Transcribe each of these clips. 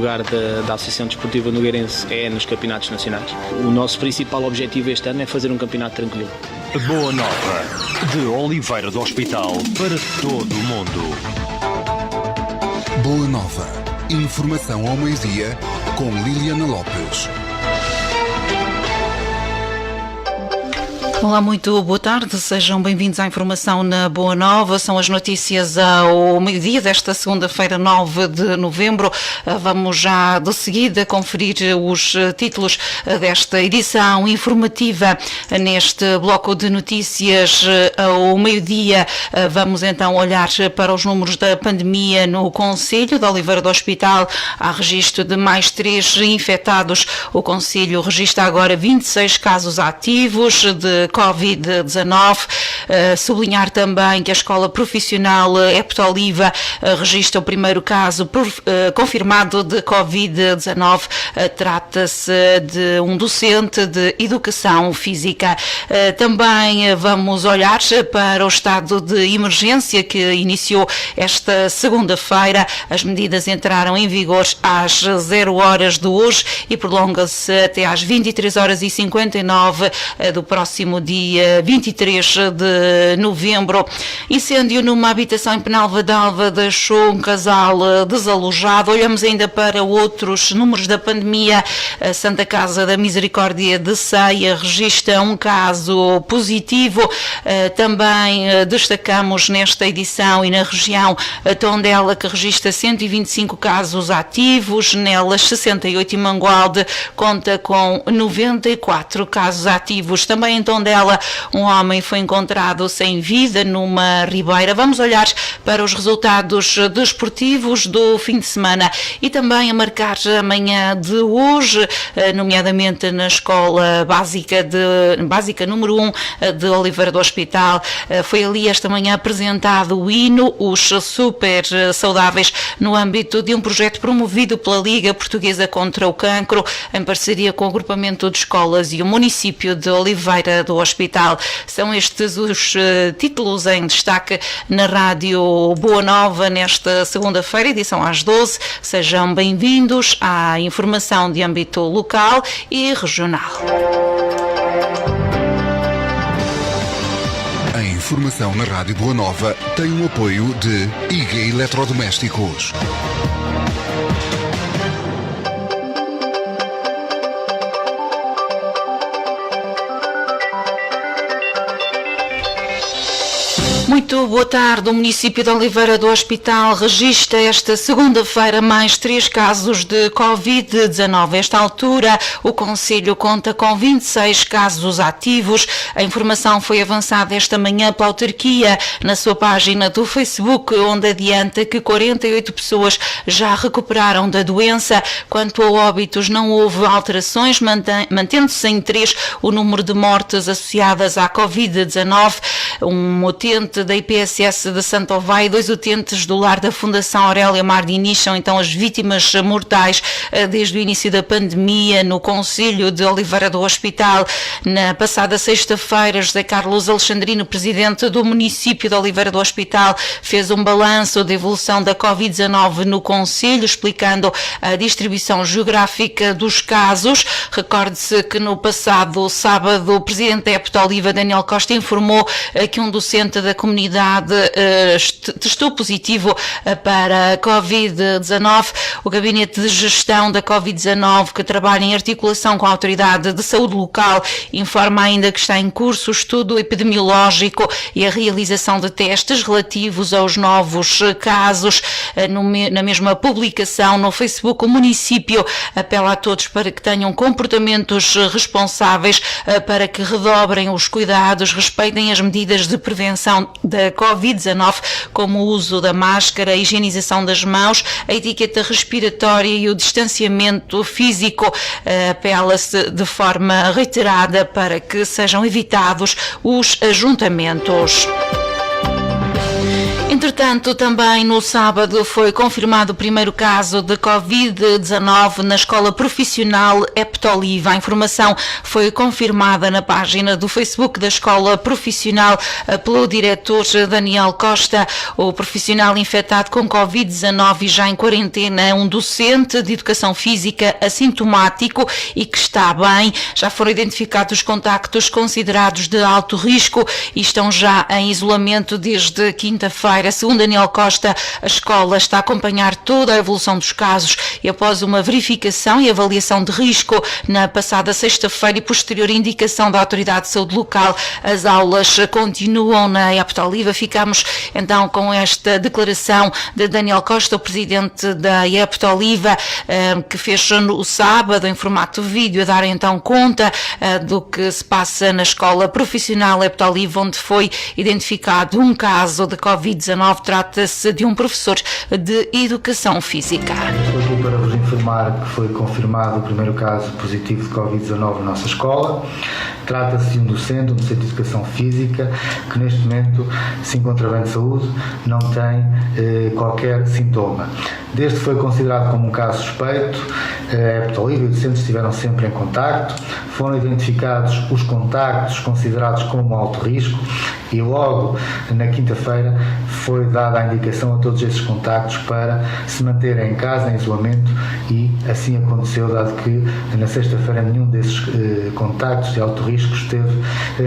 lugar da Associação Desportiva Nogueirense é nos campeonatos nacionais. O nosso principal objetivo este ano é fazer um campeonato tranquilo. Boa Nova, de Oliveira do Hospital para todo o mundo. Boa Nova. Informação ao meio-dia com Liliana Lopes. Olá, muito boa tarde, sejam bem-vindos à informação na Boa Nova. São as notícias ao meio-dia desta segunda-feira, 9 de novembro. Vamos já de seguida conferir os títulos desta edição informativa neste bloco de notícias ao meio-dia. Vamos então olhar para os números da pandemia no concelho de Oliveira do Hospital. Há registro de mais 3 infectados. O concelho registra agora 26 casos ativos de Covid-19. Sublinhar também que a Escola Profissional Epto Oliva registra o primeiro caso confirmado de Covid-19. Trata-se de um docente de Educação Física. Também vamos olhar para o estado de emergência que iniciou esta segunda-feira. As medidas entraram em vigor às 0 horas de hoje e prolongam-se até às 23h59 do próximo dia 23 de novembro. Incêndio numa habitação em Penalva d'Alva deixou um casal desalojado. Olhamos ainda para outros números da pandemia. A Santa Casa da Misericórdia de Ceia registra um caso positivo. Também destacamos nesta edição e na região Tondela, que registra 125 casos ativos, nelas 68, e Mangualde conta com 94 casos ativos. Também em Tondela, um homem foi encontrado sem vida numa ribeira. Vamos olhar para os resultados desportivos do fim de semana e também a marcar amanhã de hoje, nomeadamente na Escola Básica número 1 de Oliveira do Hospital. Foi ali esta manhã apresentado o hino Os Super Saudáveis, no âmbito de um projeto promovido pela Liga Portuguesa contra o Cancro, em parceria com o agrupamento de escolas e o município de Oliveira do Hospital. São estes os títulos em destaque na Rádio Boa Nova nesta segunda-feira, edição às 12. Sejam bem-vindos à informação de âmbito local e regional. A informação na Rádio Boa Nova tem o apoio de IG Eletrodomésticos. Muito boa tarde. O município de Oliveira do Hospital registra esta segunda-feira mais 3 casos de Covid-19. A esta altura, o concelho conta com 26 casos ativos. A informação foi avançada esta manhã pela autarquia na sua página do Facebook, onde adianta que 48 pessoas já recuperaram da doença. Quanto a óbitos, não houve alterações, mantendo-se em 3 o número de mortes associadas à Covid-19. Um utente da IPSS de Santo Ovaio, 2 utentes do lar da Fundação Aurélia Mardini são então as vítimas mortais desde o início da pandemia no concelho de Oliveira do Hospital. Na passada sexta-feira, José Carlos Alexandrino, presidente do município de Oliveira do Hospital, fez um balanço da evolução da Covid-19 no concelho, explicando a distribuição geográfica dos casos. Recorde-se que no passado sábado o presidente da Epto Oliva, Daniel Costa, informou que um docente da comunidade testou positivo para a Covid-19. O Gabinete de Gestão da Covid-19, que trabalha em articulação com a Autoridade de Saúde Local, informa ainda que está em curso o estudo epidemiológico e a realização de testes relativos aos novos casos. Na mesma publicação no Facebook, o município apela a todos para que tenham comportamentos responsáveis, para que redobrem os cuidados, respeitem as medidas de prevenção da Covid-19, como o uso da máscara, a higienização das mãos, a etiqueta respiratória e o distanciamento físico. Apela-se de forma reiterada para que sejam evitados os ajuntamentos. Entretanto, também no sábado foi confirmado o primeiro caso de Covid-19 na Escola Profissional Eptoliva. A informação foi confirmada na página do Facebook da Escola Profissional pelo diretor Daniel Costa. O profissional infectado com Covid-19 e já em quarentena é um docente de Educação Física assintomático e que está bem. Já foram identificados os contactos considerados de alto risco e estão já em isolamento desde quinta-feira. Segundo Daniel Costa, a escola está a acompanhar toda a evolução dos casos e após uma verificação e avaliação de risco na passada sexta-feira e posterior indicação da Autoridade de Saúde Local, as aulas continuam na Eptoliva. Ficamos então com esta declaração de Daniel Costa, o presidente da Eptoliva, que fez no sábado em formato vídeo, a dar então conta do que se passa na Escola Profissional Eptoliva, onde foi identificado um caso de Covid-19. Trata-se de um professor de Educação Física. Estou aqui para vos informar que foi confirmado o primeiro caso positivo de Covid-19 na nossa escola. Trata-se de um docente de Educação Física que neste momento se encontra bem de saúde, não tem qualquer sintoma. Desde que foi considerado como um caso suspeito, a Eptoliva e os docentes estiveram sempre em contacto, foram identificados os contactos considerados como alto risco e logo na quinta-feira foi dada a indicação a todos esses contactos para se manterem em casa, em isolamento, e assim aconteceu, dado que na sexta-feira nenhum desses contactos de alto risco esteve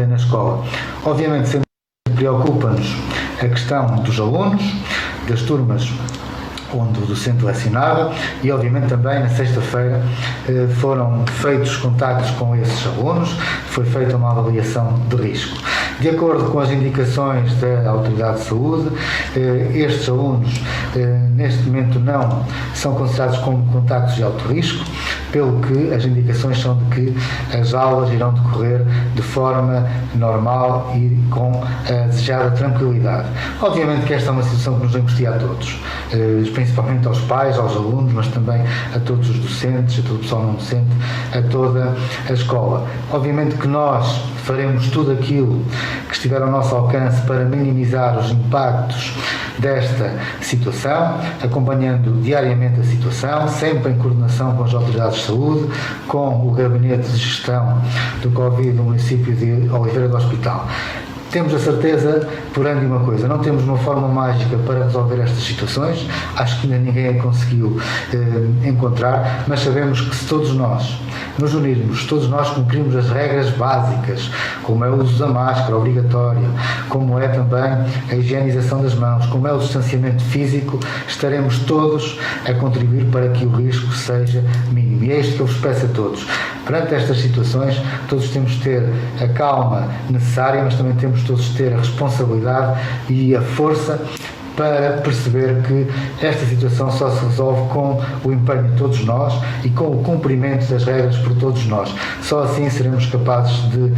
na escola. Obviamente sempre preocupa-nos a questão dos alunos, das turmas onde o docente lecionava e obviamente também na sexta-feira foram feitos contactos com esses alunos, foi feita uma avaliação de risco. De acordo com as indicações da Autoridade de Saúde, estes alunos neste momento não são considerados como contactos de alto risco, pelo que as indicações são de que as aulas irão decorrer de forma normal e com a desejada tranquilidade. Obviamente que esta é uma situação que nos angustia a todos, principalmente aos pais, aos alunos, mas também a todos os docentes, a todo o pessoal não docente, a toda a escola. Obviamente que nós faremos tudo aquilo que estiver ao nosso alcance para minimizar os impactos desta situação, acompanhando diariamente a situação, sempre em coordenação com as autoridades de saúde, com o Gabinete de Gestão do Covid do município de Oliveira do Hospital. Temos a certeza, porém, de uma coisa: não temos uma forma mágica para resolver estas situações, acho que ainda ninguém a conseguiu encontrar, mas sabemos que se todos nós nos unirmos, todos nós cumprirmos as regras básicas, como é o uso da máscara obrigatória, como é também a higienização das mãos, como é o distanciamento físico, estaremos todos a contribuir para que o risco seja mínimo. E é isto que eu vos peço a todos. Perante estas situações, todos temos de ter a calma necessária, mas também temos todos de ter a responsabilidade e a força para perceber que esta situação só se resolve com o empenho de todos nós e com o cumprimento das regras por todos nós. Só assim seremos capazes de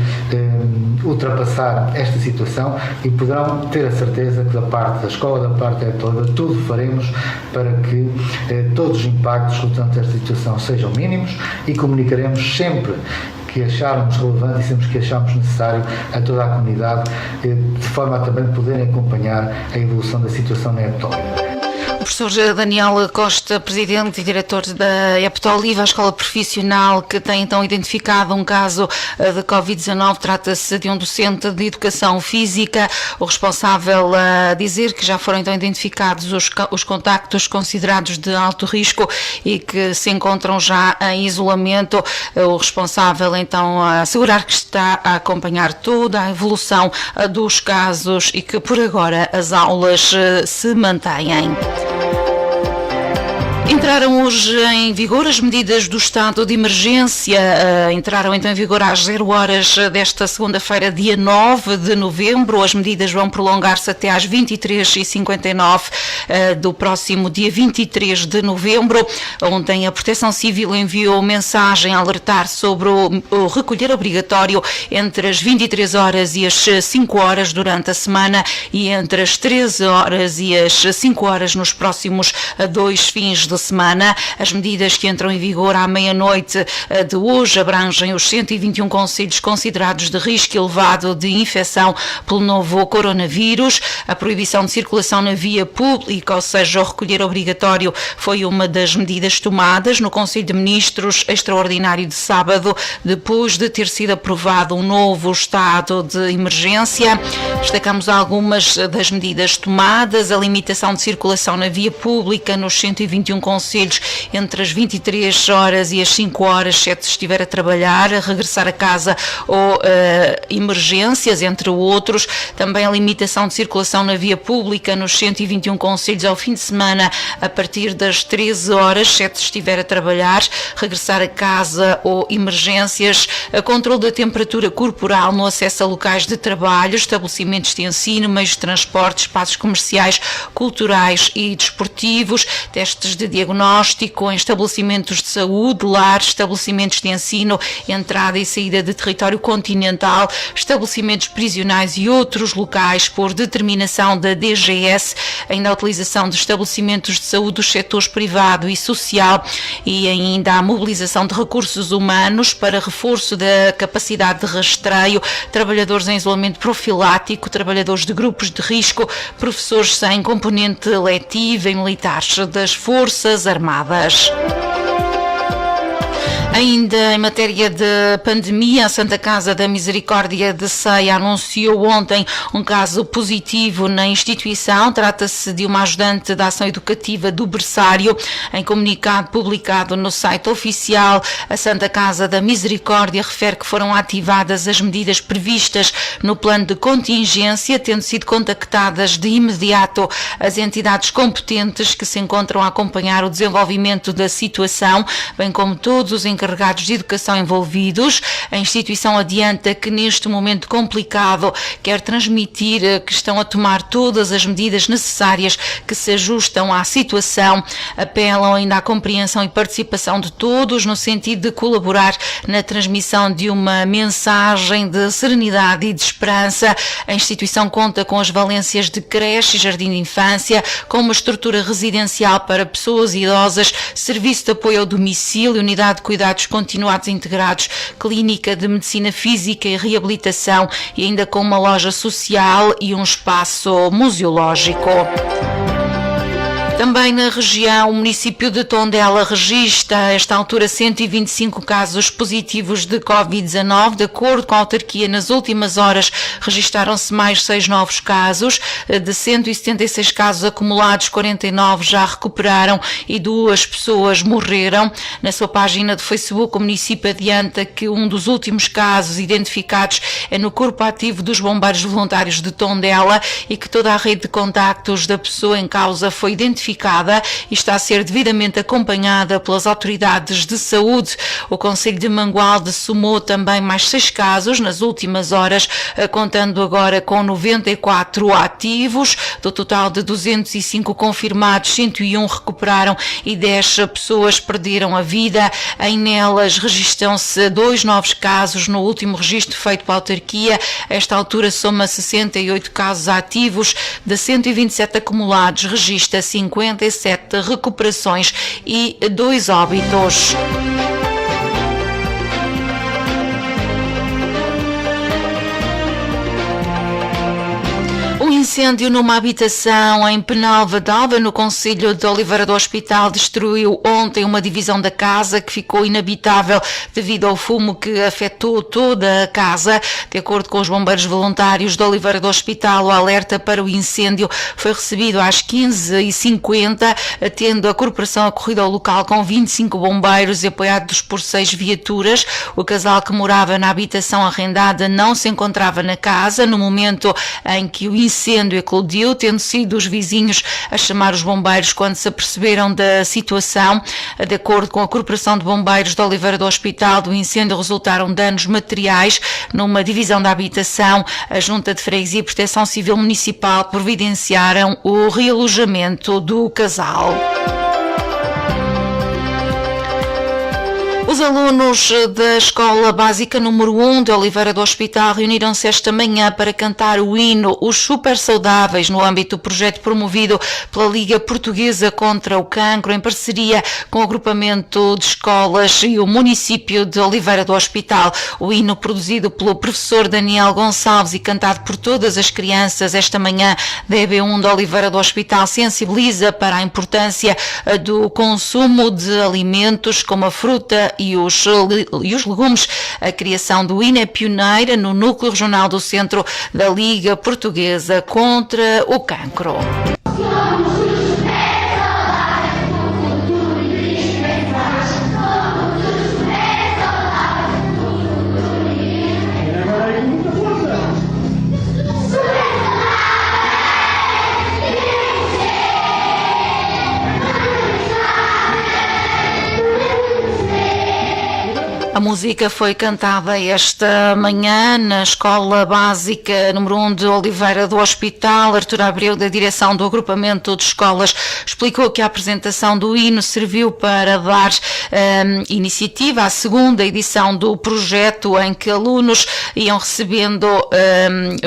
ultrapassar esta situação e poderão ter a certeza que da parte da escola, da parte da Eptoliva, tudo faremos para que todos os impactos resultantes desta situação sejam mínimos e comunicaremos sempre que acharmos relevante e sempre que acharmos necessário a toda a comunidade, de forma a também poderem acompanhar a evolução da situação na Eptoliva. O professor Daniel Costa, presidente e diretor da Eptoliva, a escola profissional que tem então identificado um caso de Covid-19, trata-se de um docente de Educação Física, o responsável a dizer que já foram então identificados os contactos considerados de alto risco e que se encontram já em isolamento. O responsável então a assegurar que está a acompanhar toda a evolução dos casos e que por agora as aulas se mantêm. Entraram hoje em vigor as medidas do estado de emergência, entraram então em vigor às 0 horas desta segunda-feira, dia 9 de novembro. As medidas vão prolongar-se até às 23h59 do próximo dia 23 de novembro. Ontem a Proteção Civil enviou mensagem a alertar sobre o recolher obrigatório entre as 23 horas e as 5 horas durante a semana e entre as 13 horas e as 5 horas nos próximos 2 fins de semana. As medidas que entram em vigor à meia-noite de hoje abrangem os 121 concelhos considerados de risco elevado de infecção pelo novo coronavírus. A proibição de circulação na via pública, ou seja, o recolher obrigatório, foi uma das medidas tomadas no Conselho de Ministros extraordinário de sábado, depois de ter sido aprovado um novo estado de emergência. Destacamos algumas das medidas tomadas: a limitação de circulação na via pública nos 121 concelhos entre as 23 horas e as 5 horas, exceto se estiver a trabalhar, a regressar a casa ou emergências, entre outros. Também a limitação de circulação na via pública nos 121 concelhos ao fim de semana a partir das 13 horas, exceto se estiver a trabalhar, regressar a casa ou emergências. A controle da temperatura corporal no acesso a locais de trabalho, estabelecimentos de ensino, meios de transporte, espaços comerciais, culturais e desportivos, testes de diagnóstico em estabelecimentos de saúde, lares, estabelecimentos de ensino, entrada e saída de território continental, estabelecimentos prisionais e outros locais por determinação da DGS, ainda a utilização de estabelecimentos de saúde dos setores privado e social e ainda a mobilização de recursos humanos para reforço da capacidade de rastreio, trabalhadores em isolamento profilático, trabalhadores de grupos de risco, professores sem componente letiva e militares das Forças Armadas. Ainda em matéria de pandemia, a Santa Casa da Misericórdia de Ceia anunciou ontem um caso positivo na instituição. Trata-se de uma ajudante da ação educativa do berçário. Em comunicado publicado no site oficial, a Santa Casa da Misericórdia refere que foram ativadas as medidas previstas no plano de contingência, tendo sido contactadas de imediato as entidades competentes que se encontram a acompanhar o desenvolvimento da situação, bem como todos os encarregados de educação envolvidos. A instituição adianta que neste momento complicado quer transmitir que estão a tomar todas as medidas necessárias que se ajustam à situação. Apelam ainda à compreensão e participação de todos no sentido de colaborar na transmissão de uma mensagem de serenidade e de esperança. A instituição conta com as valências de creche e jardim de infância, com uma estrutura residencial para pessoas idosas, serviço de apoio ao domicílio, unidade de cuidados continuados integrados, clínica de medicina física e reabilitação e ainda com uma loja social e um espaço museológico. Também na região, o município de Tondela registra a esta altura 125 casos positivos de Covid-19. De acordo com a autarquia, nas últimas horas registaram-se mais 6 novos casos. De 176 casos acumulados, 49 já recuperaram e 2 pessoas morreram. Na sua página de Facebook, o município adianta que um dos últimos casos identificados é no corpo ativo dos bombeiros voluntários de Tondela e que toda a rede de contactos da pessoa em causa foi identificada e está a ser devidamente acompanhada pelas autoridades de saúde. O Concelho de Mangualde somou também mais 6 casos nas últimas horas, contando agora com 94 ativos. Do total de 205 confirmados, 101 recuperaram e 10 pessoas perderam a vida. Em Nelas registram-se 2 novos casos no último registro feito pela autarquia. A esta altura soma 68 casos ativos. De 127 acumulados, registra 57 recuperações e 2 óbitos. Incêndio numa habitação em Penalva d'Alva, no concelho de Oliveira do Hospital, destruiu ontem uma divisão da casa que ficou inabitável devido ao fumo que afetou toda a casa. De acordo com os bombeiros voluntários de Oliveira do Hospital, o alerta para o incêndio foi recebido às 15h50, tendo a corporação acorrido ao local com 25 bombeiros e apoiados por 6 viaturas. O casal que morava na habitação arrendada não se encontrava na casa no momento em que o incêndio eclodiu, tendo sido os vizinhos a chamar os bombeiros quando se aperceberam da situação. De acordo com a Corporação de Bombeiros de Oliveira do Hospital, do incêndio resultaram danos materiais numa divisão da habitação. A Junta de Freguesia e Proteção Civil Municipal providenciaram o realojamento do casal. Os alunos da Escola Básica número 1 de Oliveira do Hospital reuniram-se esta manhã para cantar o hino Os Super Saudáveis no âmbito do projeto promovido pela Liga Portuguesa contra o Cancro, em parceria com o agrupamento de escolas e o município de Oliveira do Hospital. O hino, produzido pelo professor Daniel Gonçalves e cantado por todas as crianças esta manhã da EB1 de Oliveira do Hospital, sensibiliza para a importância do consumo de alimentos como a fruta e os legumes. A criação do hino é pioneira no núcleo regional do Centro da Liga Portuguesa contra o Cancro. A música foi cantada esta manhã na Escola Básica número 1 de Oliveira do Hospital. Artur Abreu, da direção do agrupamento de escolas, explicou que a apresentação do hino serviu para dar iniciativa à segunda edição do projeto, em que alunos iam recebendo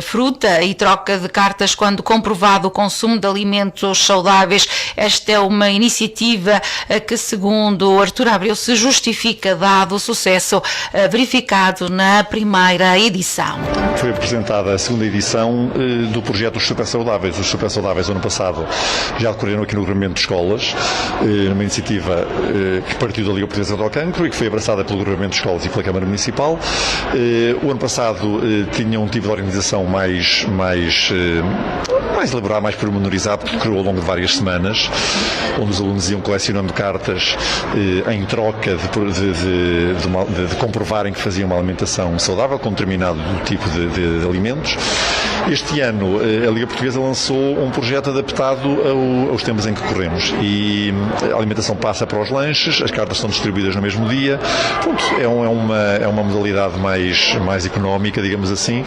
fruta e troca de cartas quando comprovado o consumo de alimentos saudáveis. Esta é uma iniciativa que, segundo Artur Abreu, se justifica dado o sucesso verificado na primeira edição. Foi apresentada a segunda edição do projeto dos Super Saudáveis. Os Super Saudáveis, ano passado, já decorreram aqui no agrupamento de escolas, numa iniciativa que partiu da Liga Portuguesa contra o Cancro e que foi abraçada pelo agrupamento de escolas e pela Câmara Municipal. O ano passado tinha um tipo de organização mais elaborado, mais pormenorizado, que decorreu ao longo de várias semanas, onde os alunos iam colecionando cartas em troca de comprovarem que faziam uma alimentação saudável com determinado tipo de alimentos. Este ano a Liga Portuguesa lançou um projeto adaptado aos tempos em que corremos, e a alimentação passa para os lanches, as cartas são distribuídas no mesmo dia. Pronto, é uma modalidade mais económica, digamos assim,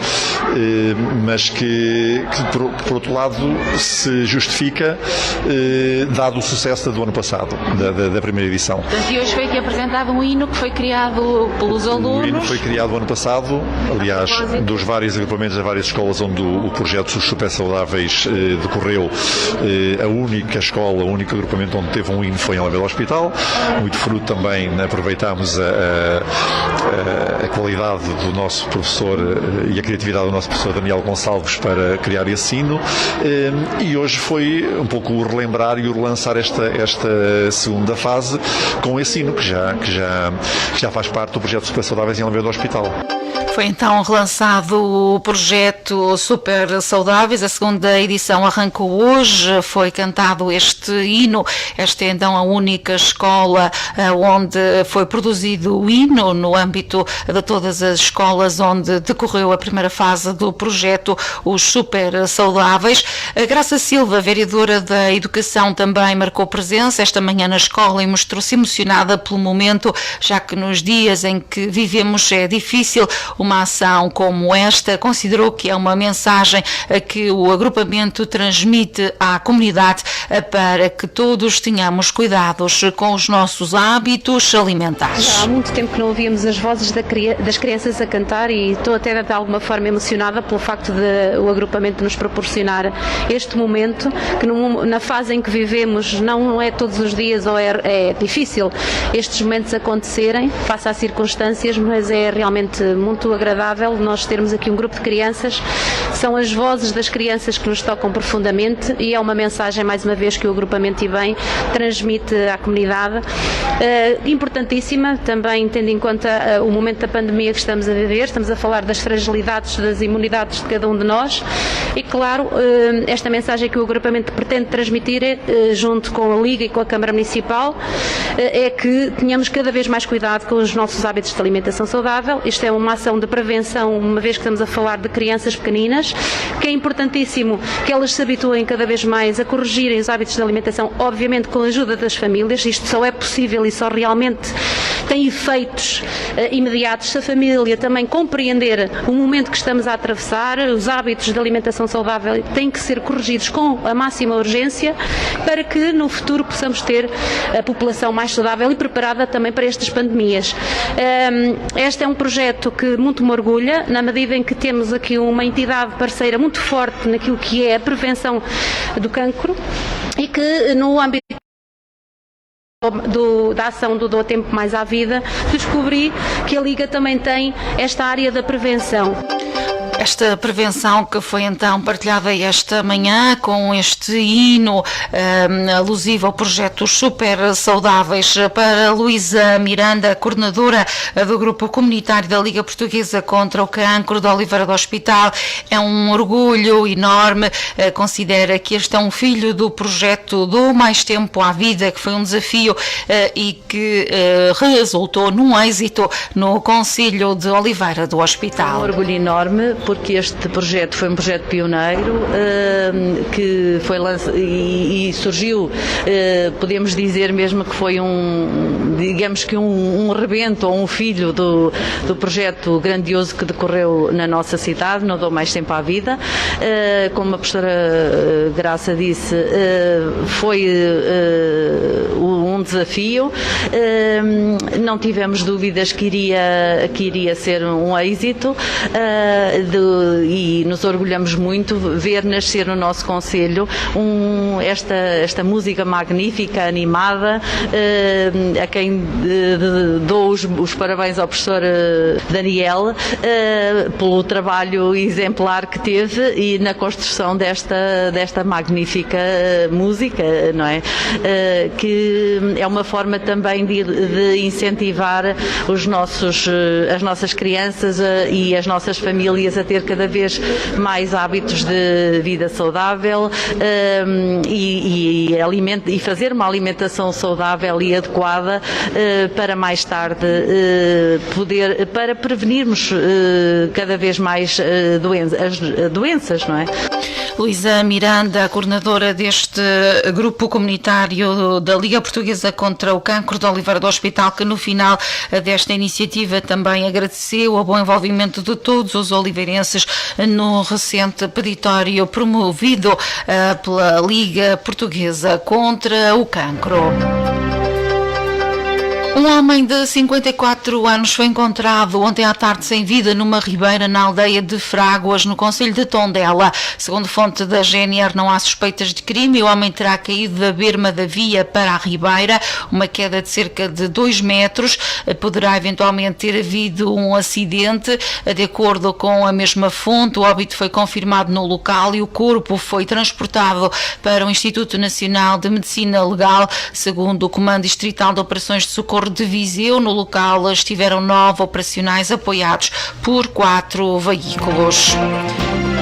mas que por outro lado se justifica dado o sucesso do ano passado, da primeira edição. Portanto, e hoje foi aqui apresentado um hino que foi criado pelos alunos. O hino foi criado o ano passado, aliás, dos vários agrupamentos, das várias escolas onde o projeto dos Super Saudáveis decorreu. A única escola, o único agrupamento onde teve um hino foi em Oliveira do Hospital. Muito fruto também, aproveitámos a qualidade do nosso professor e a criatividade do nosso professor Daniel Gonçalves para criar esse hino. E hoje foi um pouco o relembrar e o relançar esta segunda fase com esse hino que já faz parte do projeto Super Saudáveis em Oliveira do Hospital. Foi então relançado o projeto Super Saudáveis. A segunda edição arrancou hoje, foi cantado este hino. Esta é então a única escola onde foi produzido o hino, no âmbito de todas as escolas onde decorreu a primeira fase do projeto Os Super Saudáveis. A Graça Silva, vereadora da Educação, também marcou presença esta manhã na escola e mostrou-se emocionada pelo momento, já que nos dias em que vivemos é difícil uma ação como esta. Considerou que é uma mensagem que o agrupamento transmite à comunidade para que todos tenhamos cuidados com os nossos hábitos alimentares. Já há muito tempo que não ouvíamos as vozes das crianças a cantar, e estou até de alguma forma emocionada pelo facto de o agrupamento nos proporcionar este momento, que na fase em que vivemos não é todos os dias, ou é difícil estes momentos acontecerem face às circunstâncias, mas é realmente muito agradável nós termos aqui um grupo de crianças. São as vozes das crianças que nos tocam profundamente, e é uma mensagem, mais uma vez, que o agrupamento IBEM transmite à comunidade, importantíssima, também tendo em conta o momento da pandemia que estamos a viver. Estamos a falar das fragilidades, das imunidades de cada um de nós, e claro, esta mensagem que o agrupamento pretende transmitir, junto com a Liga e com a Câmara Municipal, é que tenhamos cada vez mais cuidado com os nossos hábitos de alimentação saudável. Isto é uma ação de prevenção, uma vez que estamos a falar de crianças pequeninas, que é importantíssimo que elas se habituem cada vez mais a corrigirem os hábitos de alimentação, obviamente com a ajuda das famílias. Isto só é possível e só realmente tem efeitos imediatos. Se a família também compreender o momento que estamos a atravessar, os hábitos de alimentação saudável têm que ser corrigidos com a máxima urgência para que no futuro possamos ter a população mais saudável e preparada também para estas pandemias. Este é um projeto que muito me orgulha, na medida em que temos aqui uma entidade parceira muito forte naquilo que é a prevenção do cancro e que no âmbito da ação do Dou Tempo Mais à Vida, descobri que a Liga também tem esta área da prevenção. Esta prevenção que foi então partilhada esta manhã com este hino alusivo ao projeto Super Saudáveis para Luísa Miranda, coordenadora do Grupo Comunitário da Liga Portuguesa contra o Cancro de Oliveira do Hospital. É um orgulho enorme, considera que este é um filho do projeto Dou Mais Tempo à Vida, que foi um desafio e que resultou num êxito no Concelho de Oliveira do Hospital. Um orgulho enorme, porque este projeto foi um projeto pioneiro que foi lançado e surgiu, podemos dizer mesmo que foi um rebento ou um filho do projeto grandioso que decorreu na nossa cidade, no Dou Mais Tempo à Vida. Como a professora Graça disse, foi um desafio, não tivemos dúvidas que iria ser um êxito, e nos orgulhamos muito ver nascer no nosso concelho esta música magnífica, animada, a quem dou os parabéns ao professor Daniel pelo trabalho exemplar que teve e na construção desta magnífica música, não é? Que é uma forma também de incentivar as nossas crianças e as nossas famílias a ter cada vez mais hábitos de vida saudável e fazer uma alimentação saudável e adequada para mais tarde para prevenirmos cada vez mais doenças, não é? Luísa Miranda, coordenadora deste grupo comunitário da Liga Portuguesa contra o Cancro de Oliveira do Hospital, que no final desta iniciativa também agradeceu o bom envolvimento de todos os oliveirenses no recente peditório promovido pela Liga Portuguesa contra o Cancro. Um homem de 54 anos foi encontrado ontem à tarde sem vida numa ribeira na aldeia de Fráguas, no concelho de Tondela. Segundo fonte da GNR, não há suspeitas de crime. O homem terá caído da berma da via para a ribeira, uma queda de cerca de 2 metros. Poderá eventualmente ter havido um acidente. De acordo com a mesma fonte, o óbito foi confirmado no local e o corpo foi transportado para o Instituto Nacional de Medicina Legal. Segundo o Comando Distrital de Operações de Socorro de Viseu, no local estiveram 9 operacionais apoiados por 4 veículos.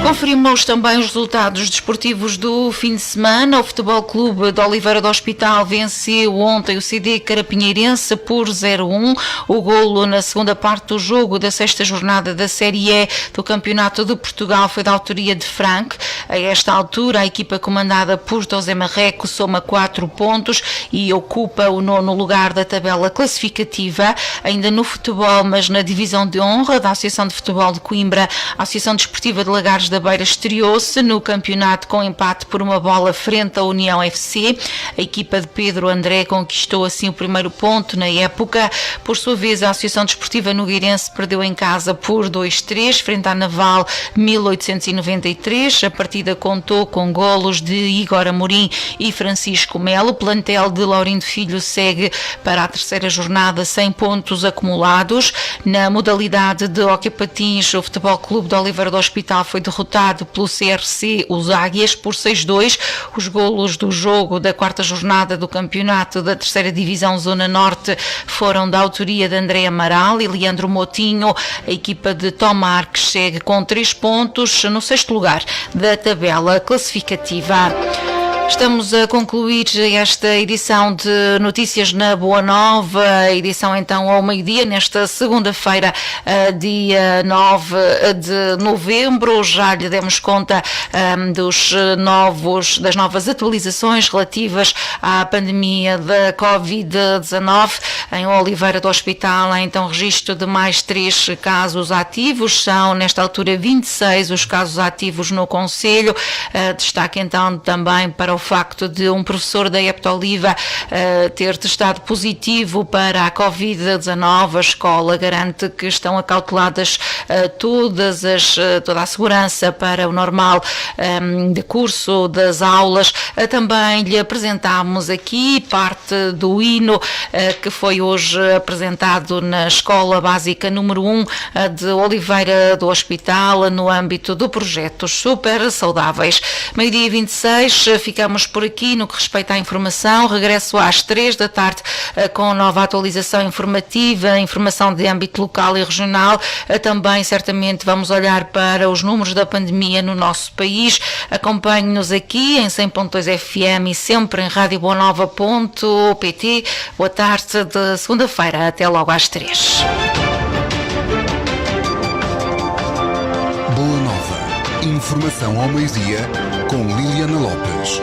Conferimos também os resultados desportivos do fim de semana. O Futebol Clube de Oliveira do Hospital venceu ontem o CD Carapinheirense por 0-1. O golo na segunda parte do jogo da 6ª jornada da Série E do Campeonato de Portugal foi da autoria de Frank. A esta altura, a equipa comandada por José Marreco soma 4 pontos e ocupa o 9º lugar da tabela classificativa. Ainda no futebol, mas na divisão de honra da Associação de Futebol de Coimbra, a Associação Desportiva de Lagares da Beira estreou-se no campeonato com empate por 1 bola frente à União FC. A equipa de Pedro André conquistou assim o primeiro ponto na época. Por sua vez, a Associação Desportiva Nogueirense perdeu em casa por 2-3 frente à Naval 1893. A partida contou com golos de Igor Amorim e Francisco Melo. O plantel de Laurindo Filho segue para a 3ª jornada sem pontos acumulados. Na modalidade de hóquei patins, o Futebol Clube de Oliveira do Hospital foi derrotado pelo CRC, os Águias, por 6-2. Os golos do jogo da 4ª jornada do campeonato da 3ª Divisão Zona Norte foram da autoria de André Amaral e Leandro Motinho. A equipa de Tom Marques segue com 3 pontos no 6º lugar da tabela classificativa. Estamos a concluir esta edição de Notícias na Boa Nova, edição então ao meio-dia, nesta segunda-feira, dia 9 de novembro. Já lhe demos conta das novas atualizações relativas à pandemia da Covid-19. Em Oliveira do Hospital há então registro de mais 3 casos ativos, são nesta altura 26 os casos ativos no concelho. Destaque então também para o facto de um professor da EPT Oliva ter testado positivo para a Covid-19. A escola garante que estão acauteladas toda a segurança para o normal de curso das aulas. Também lhe apresentámos aqui parte do hino que foi hoje apresentado na Escola Básica número 1 de Oliveira do Hospital, no âmbito do projeto Super Saudáveis. Meio-dia 26, ficamos por aqui no que respeita à informação. Regresso às 3 da tarde com nova atualização informativa, informação de âmbito local e regional. Também, certamente, vamos olhar para os números da pandemia no nosso país. Acompanhe-nos aqui em 100.2 FM e sempre em radioboanova.pt. Boa tarde de segunda-feira. Até logo às 3. Boa Nova. Informação ao meio-dia com Liliana Lopes.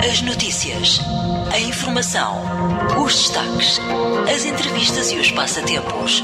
As notícias, a informação, os destaques, as entrevistas e os passatempos.